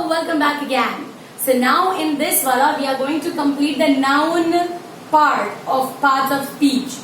welcome back again. So now in this wala we are going to complete the noun part of parts of speech.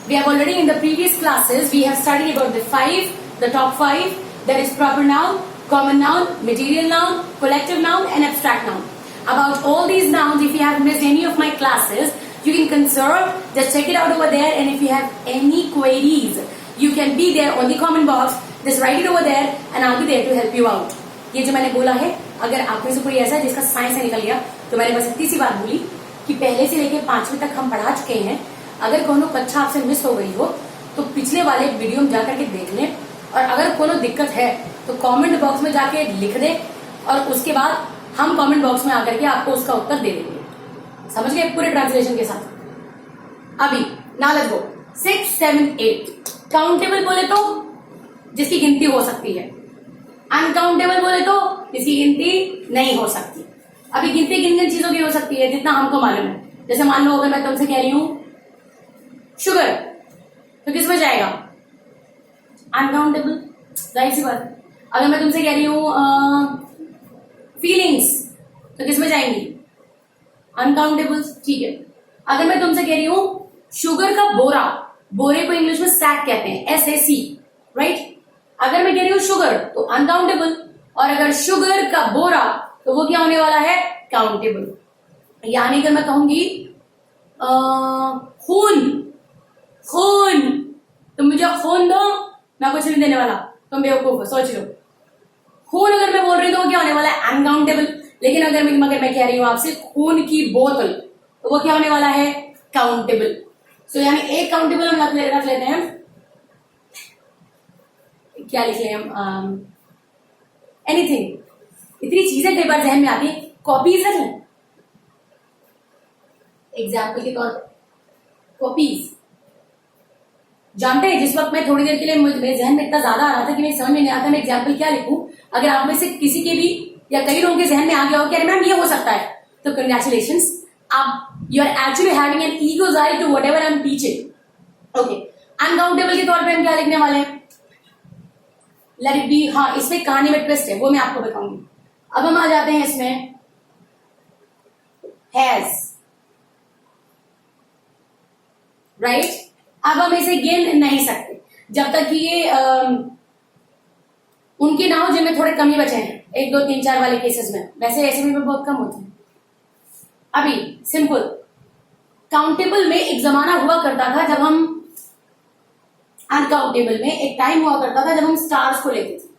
We have already in the previous classes we have studied about the top five, that is proper noun, common noun, material noun, collective noun and abstract noun. About all these nouns, if you have missed any of my classes, you can conserve, just check it out over there, and if you have any queries, you can be there on the comment box, just write it over there and I'll be there to help you out. ये जो मैंने बोला है, अगर आप में से कोई ऐसा है जिसका साइंस से निकल गया, तो मैंने बस इतनी सी बात बोली कि पहले से लेकर 5वीं तक हम पढ़ा चुके हैं. अगर कोनो कक्षा आपसे मिस हो गई हो तो पिछले वाले वीडियो में जाकर के देख लें, और अगर कोनो दिक्कत है तो कमेंट बॉक्स में जाके लिख दे, और उसके बाद हम कमेंट बॉक्स में आकर के आपको उसका उत्तर दे देंगे. समझ गए पूरे ट्रांसलेशन के साथ. अभी नाउ लेट्स गो. 6, 7, 8 काउंटेबल बोले तो जिसकी गिनती हो सकती है, अनकाउंटेबल बोले तो जिसकी गिनती नहीं हो सकती. अभी गिनती किन किन चीजों की हो सकती है जितना हमको मालूम है. जैसे मान लो अगर मैं तुमसे कह रही हूं शुगर, तो किस में जाएगा? अनकाउंटेबल, जाहिर सी बात. अगर मैं तुमसे कह रही हूं फीलिंग्स, तो किस में जाएंगी? अनकाउंटेबल. ठीक है. अगर मैं तुमसे कह रही हूं शुगर का बोरा, बोरे को इंग्लिश में सैक कहते हैं, SAC, राइट. अगर मैं कह रही हूं शुगर तो अनकाउंटेबल, और अगर शुगर का बोरा तो वो क्या होने वाला है? काउंटेबल. यानी अगर मैं कहूंगी खून, खून, तुम मुझे खून दो, मैं कुछ नहीं देने वाला, तुम बेवकूफ हो, सोच लो. खून अगर मैं बोल रही हूँ तो वो क्या होने वाला है? अनकाउंटेबल. लेकिन अगर मैं कह रही हूँ आपसे खून की बोतल, तो वो क्या होने वाला है? काउंटेबल. सो यानी एक काउंटेबल हम रख लेते हैं. क्या लिख लें हम? एनीथिंग. इतनी चीजें कई बार जहन में आती है. कॉपीज रख लें एग्जाम्पल के तौर पर. कॉपीज. जानते हैं जिस वक्त मैं थोड़ी देर के लिए मेरे जहन में इतना ज्यादा आ रहा था कि मैं समझ में नहीं आता मैं एग्जाम्पल क्या लिखूं. अगर आप में से किसी के भी या कई लोगों के जहन में आ गया हो कि अरे मैम ये हो सकता है, तो कंग्रेचुलेशंस, आप you are actually having an eagle's eye to whatever I am teaching. Okay. Uncountable के तौर पे हम क्या लिखने वाले हैं? Let it be. हाँ, इसमें कहानी में ट्विस्ट है, वो मैं आपको बताऊंगी. अब हम आ जाते हैं इसमें हैज, राइट. अब हम इसे गिन नहीं सकते जब तक कि ये उनके ना हो जिनमें थोड़े कमी बचे हैं, 1, 2, 3, 4 वाले केसेस में. वैसे ऐसे में बहुत कम होते हैं. अभी सिंपल काउंटेबल में एक जमाना हुआ करता था जब हम, अनकाउंटेबल में एक टाइम हुआ करता था जब हम स्टार्स को लेते थे.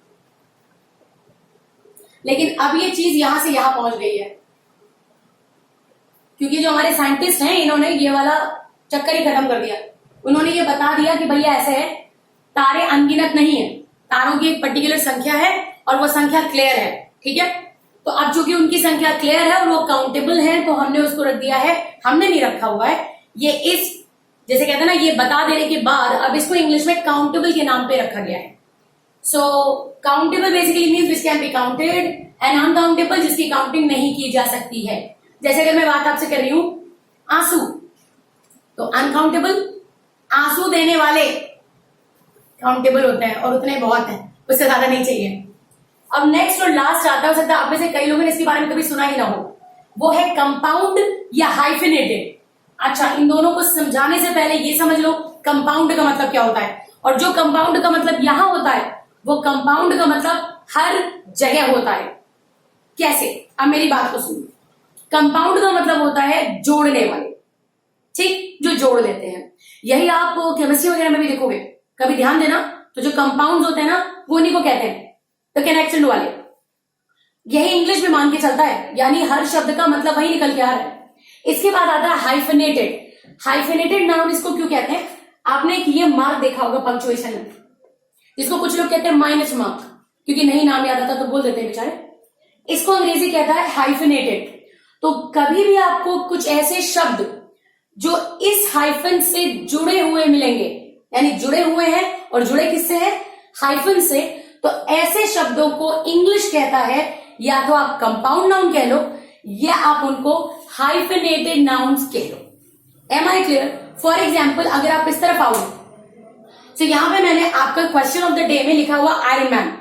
लेकिन अब ये चीज यहां से यहां पहुंच गई है, क्योंकि जो हमारे साइंटिस्ट हैं इन्होंने ये वाला चक्कर ही खत्म कर दिया. उन्होंने ये बता दिया कि भैया ऐसे है, तारे अनगिनत नहीं है, तारों की एक पर्टिकुलर संख्या है और वो संख्या क्लियर है. ठीक है. तो अब चूंकि उनकी संख्या क्लियर है और वो काउंटेबल है, तो हमने उसको रख दिया है, हमने नहीं रखा हुआ है ये, इस जैसे कहते हैं ना, ये बता देने के बाद अब इसको इंग्लिश में काउंटेबल के नाम पे रखा गया है. So countable basically means which can be counted, and uncountable जिसकी काउंटिंग नहीं की जा सकती है. जैसे अगर मैं बात आपसे कर रही हूं आंसू, तो अनकाउंटेबल. आंसू देने वाले काउंटेबल होते हैं और उतने बहुत हैं, उससे ज्यादा नहीं चाहिए. अब नेक्स्ट और लास्ट आता है, हो सकता है आप में से कई लोगों ने इसके बारे में कभी सुना ही ना हो, वो है कंपाउंड या हाइफिनेटेड. अच्छा, इन दोनों को समझाने से पहले ये समझ लो कंपाउंड का मतलब क्या होता है. और जो कंपाउंड का मतलब यहां होता है, वो कंपाउंड का मतलब हर जगह होता है. कैसे? अब मेरी बात को सुनो. कंपाउंड का मतलब होता है जोड़ने वाले, ठीक, जो जोड़ देते हैं. यही आप केमिस्ट्री वगैरह में भी देखोगे, कभी ध्यान देना, तो जो कंपाउंड्स होते हैं ना, वो उन्हीं को कहते हैं तो कनेक्शन वाले. यही इंग्लिश में मान के चलता है, यानी हर शब्द का मतलब वही निकल के आ रहा है. इसके बाद आता है हाइफिनेटेड. हाइफिनेटेड नाउन इसको क्यों कहते हैं? आपने एक ये मार्क देखा होगा पंक्चुएशन में, जिसको कुछ लोग कहते हैं माइनस मार्क, क्योंकि नहीं नाम याद आता तो बोल देते हैं बेचारे. इसको अंग्रेजी कहता है हाइफिनेटेड. तो कभी भी आपको कुछ ऐसे शब्द जो इस हाइफन से जुड़े हुए मिलेंगे, यानी जुड़े हुए हैं, और जुड़े किससे हैं? हाइफन से. तो ऐसे शब्दों को इंग्लिश कहता है, या तो आप कंपाउंड नाउन कह लो, या आप उनको हाइफिनेटेड नाउन्स कह लो. Am I clear? For example अगर आप इस तरफ आओ, तो यहां पे मैंने आपका क्वेश्चन ऑफ द डे में लिखा हुआ आयरन मैन.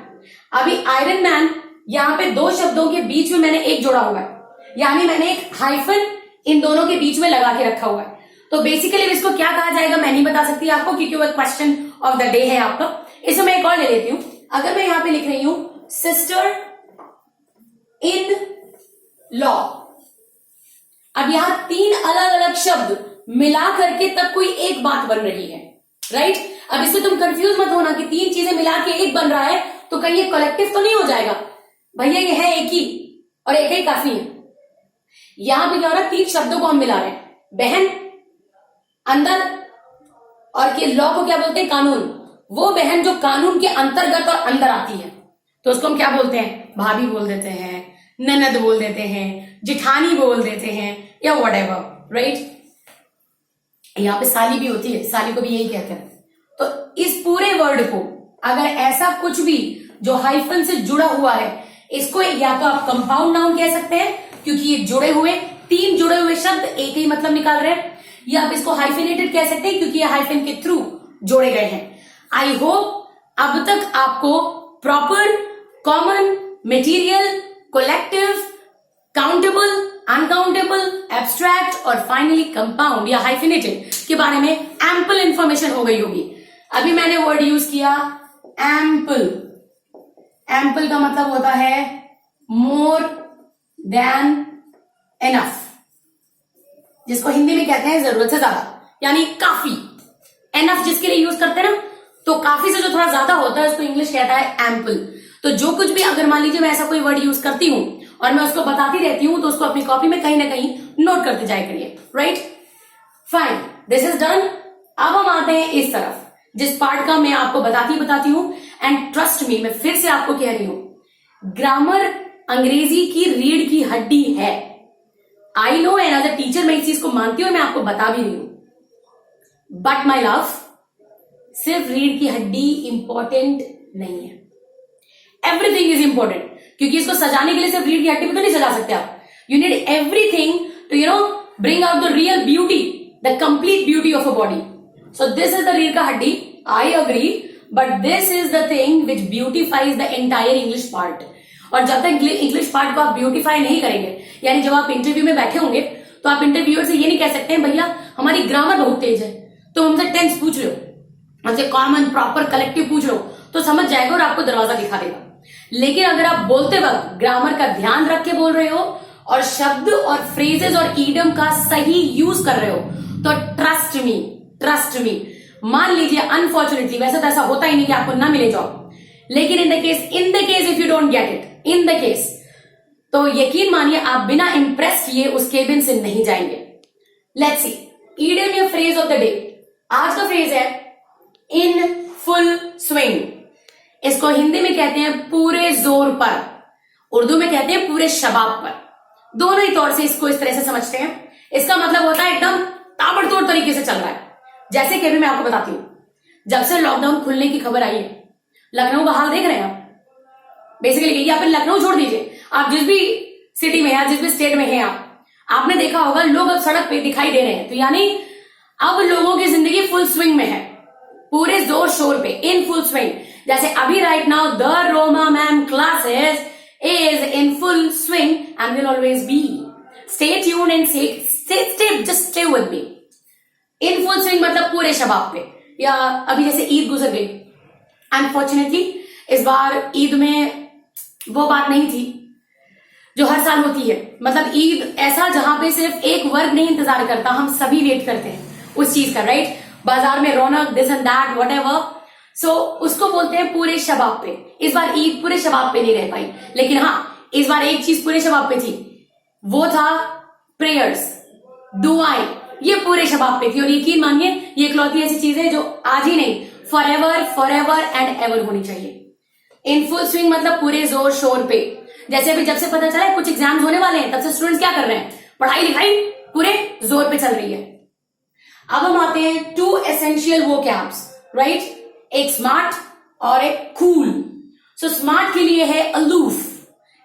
अभी आयरन मैन यहाँ पे दो शब्दों के बीच में मैंने एक जोड़ा हुआ है, यानी मैंने एक हाइफन इन दोनों के बीच में लगा के रखा हुआ है। तो बेसिकली इसको क्या कहा जाएगा मैं नहीं बता सकती आपको, क्योंकि वो क्वेश्चन ऑफ द डे है आपका। इसमें मैं एक और ले लेती हूं। अगर मैं यहां पे लिख रही हूं सिस्टर इन लॉ, अब यहां तीन अलग अलग शब्द मिला करके तब कोई एक बात बन रही है, राइट। अब इसमें तुम कंफ्यूज मत होना कि तीन चीजें मिला के एक बन रहा है तो कहीं ये कलेक्टिव तो नहीं हो जाएगा। भैया ये है एक ही, और एक ही काफी है। यहां पे क्या हो रहा है, तीन शब्दों को हम मिला रहे हैं, बहन, अंदर, और के लॉ को क्या बोलते हैं, कानून। वो बहन जो कानून के अंतर्गत और अंदर आती है तो उसको हम क्या बोलते हैं, भाभी बोल देते हैं, ननद बोल देते हैं, जिठानी बोल देते हैं, या व्हाटएवर, राइट। यहां पे साली भी होती है, साली को भी यही कहते हैं। तो इस पूरे वर्ड को अगर ऐसा कुछ भी जो हाइफन से जुड़ा हुआ है, इसको या तो आप कंपाउंड नाउन कह सकते हैं क्योंकि ये जुड़े हुए, तीन जुड़े हुए शब्द एक ही मतलब निकाल रहे हैं, या आप इसको हाइफिनेटेड कह सकते हैं क्योंकि ये हाइफन के थ्रू जोड़े गए हैं। आई होप अब तक आपको proper, common, material, collective, countable, uncountable, abstract और फाइनली कंपाउंड या हाइफिनेटेड के बारे में एम्पल इंफॉर्मेशन हो गई होगी। अभी मैंने वर्ड यूज किया एम्पल। एम्पल का मतलब होता है मोर देन एनफ, जिसको हिंदी में कहते हैं जरूरत से ज्यादा, यानी काफी। एनफ जिसके लिए यूज करते हैं ना, तो काफी से जो थोड़ा ज्यादा होता है उसको इंग्लिश कहता है एम्पल। तो जो कुछ भी अगर मान लीजिए मैं ऐसा कोई वर्ड यूज करती हूं और मैं उसको बताती रहती हूं तो उसको अपनी कॉपी में कहीं ना कहीं नोट करते जाया करिए, right. Fine, this is done. अब हम आते हैं इस तरफ, जिस पार्ट का मैं आपको बताती हूं। एंड ट्रस्ट मी, मैं फिर से आपको कह रही हूं, ग्रामर अंग्रेजी की रीढ़ की हड्डी है। I know, and as a teacher मैं इस चीज को मानती हूं और मैं आपको बता भी रही हूं। बट माई लव, सिर्फ रीढ़ की हड्डी इंपॉर्टेंट नहीं है, एवरीथिंग इज इंपॉर्टेंट। क्योंकि इसको सजाने के लिए सिर्फ रीढ़ की हड्डी में तो नहीं सजा सकते आप। You need everything to bring out the real beauty, the complete beauty of a body. So this is the रीढ़ का हड्डी, I agree, but this is the thing which beautifies the entire English part. और जब तक English part को आप beautify नहीं करेंगे, यानी जब आप इंटरव्यू में बैठे होंगे तो आप इंटरव्यूअर से ये नहीं कह सकते हैं भैया हमारी ग्रामर बहुत तेज है, तो हमसे टेंस पूछ लो, हमसे कॉमन, प्रॉपर, कलेक्टिव पूछ लो, तो समझ जाएगा और आपको दरवाजा दिखा देगा। लेकिन अगर आप बोलते वक्त ग्रामर का ध्यान रख के बोल रहे हो और शब्द और फ्रेजेस और ईडम का सही यूज कर रहे हो, तो ट्रस्ट मी, मान लीजिए अनफॉर्चुनेटली, वैसे तो ऐसा होता ही नहीं कि आपको ना मिले जॉब, लेकिन in the case if you don't get it, in the case, तो यकीन मानिए आप बिना इंप्रेस किए उस केबिन से नहीं जाएंगे। लेट्स सी, ईडम या फ्रेज ऑफ द डे। आज का फ्रेज है इन फुल स्विंग। इसको हिंदी में कहते हैं पूरे जोर पर, उर्दू में कहते हैं पूरे शबाब पर। दोनों ही तौर से इसको इस तरह से समझते हैं। इसका मतलब होता है एकदम ताबड़तोड़ तरीके से चल रहा है। जैसे कि अभी मैं आपको बताती हूं, जब से लॉकडाउन खुलने की खबर आई है, लखनऊ का हाल देख रहे हैं आप। बेसिकली आप लखनऊ छोड़ दीजिए, आप जिस भी सिटी में या जिस भी स्टेट में हैं आपने देखा होगा लोग अब सड़क पे दिखाई दे रहे हैं। तो यानी अब लोगों की जिंदगी फुल स्विंग में है, पूरे जोर शोर पे, इन फुल स्विंग। जैसे अभी right now the Roma ma'am classes is in full swing and will always be. Stay tuned and just stay with me. In full swing मतलब पूरे शबाब पे। या अभी जैसे ईद गुजर गई, अनफॉर्चुनेटली इस बार ईद में वो बात नहीं थी जो हर साल होती है। मतलब ईद ऐसा जहां पे सिर्फ एक वर्ग नहीं इंतजार करता, हम सभी वेट करते हैं उस चीज का, राइट। बाजार में रौनक, दिस एंड दैट, व्हाटएवर। सो उसको बोलते हैं पूरे शबाब पे। इस बार ईद पूरे शबाब पे नहीं रह पाई, लेकिन हाँ इस बार एक चीज पूरे शबाब पे थी, वो था प्रेयर्स, दुआएं। ये पूरे शबाब पे थी और यकीन मानिए ये इकलौती ऐसी चीज है जो आज ही नहीं, फॉरएवर एंड एवर होनी चाहिए। इन फुल स्विंग मतलब पूरे जोर शोर पे। जैसे अभी जब से पता चला है कुछ एग्जाम्स होने वाले हैं, तब से स्टूडेंट्स क्या कर रहे हैं, पढ़ाई लिखाई पूरे जोर पे चल रही है। अब हम आते हैं टू एसेंशियल वोकैब्स, राइट। एक स्मार्ट और एक कूल। सो स्मार्ट के लिए है अलूफ,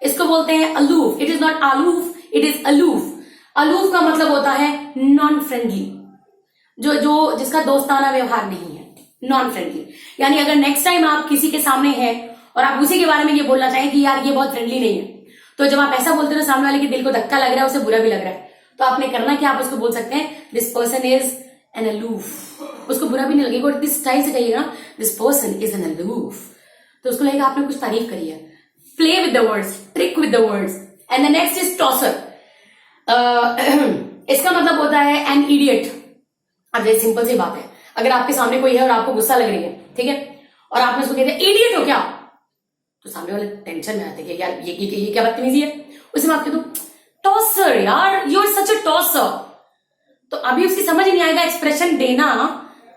इसको बोलते हैं aloof. It is not aloof, it is aloof. Aloof का मतलब होता है नॉन फ्रेंडली, जो जिसका दोस्ताना व्यवहार नहीं है, नॉन फ्रेंडली। यानी अगर नेक्स्ट टाइम आप किसी के सामने हैं और आप उसी के बारे में ये बोलना चाहें कि यार ये बहुत फ्रेंडली नहीं है, तो जब आप ऐसा बोलते हो सामने वाले के दिल को धक्का लग रहा है, उसे बुरा भी लग रहा है, तो आपने करना क्या, आप उसको बोल सकते हैं this person is an aloof. उसको बुरा भी नहीं लगेगा और इस स्टाइल से कहिएगा ना this person is an aloof, तो उसको लगेगा आपने कुछ तारीफ करी है। Play with the words, trick with the words. And the next is tosser. इसका मतलब होता है एन इडियट। अब ये सिंपल सी बात है, अगर आपके सामने कोई है और आपको गुस्सा लग रही है, ठीक है, और आपने उसको कहते हैं इडियट हो क्या, तो सामने वाले टेंशन में आते हैं कि यार ये क्या बदतमीजी है। उसे मैं आपके दो टॉसर, यार यू आर सच अ टॉसर, तो अभी उसकी समझ ही नहीं आएगा एक्सप्रेशन देना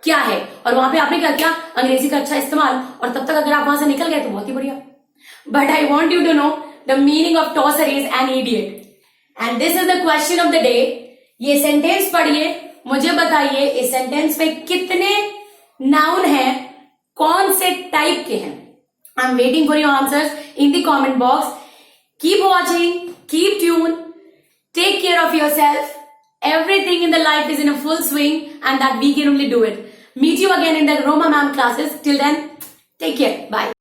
क्या है, और वहां पे आपने क्या किया, अंग्रेजी का अच्छा इस्तेमाल, और तब तक अगर आप वहां से निकल गए तो बहुत ही बढ़िया। But I want you to know the meaning of tosser is an idiot, and this is the question of the day. ये सेंटेंस पढ़िए, मुझे बताइए इस सेंटेंस में कितने नाउन हैं, कौन से टाइप के हैं। I am waiting for your answers in the comment box. Keep watching, keep tune, take care of yourself. Everything in the life is in a full swing, and that we can only do it. Meet you again in the Roma ma'am classes. Till then, take care. Bye.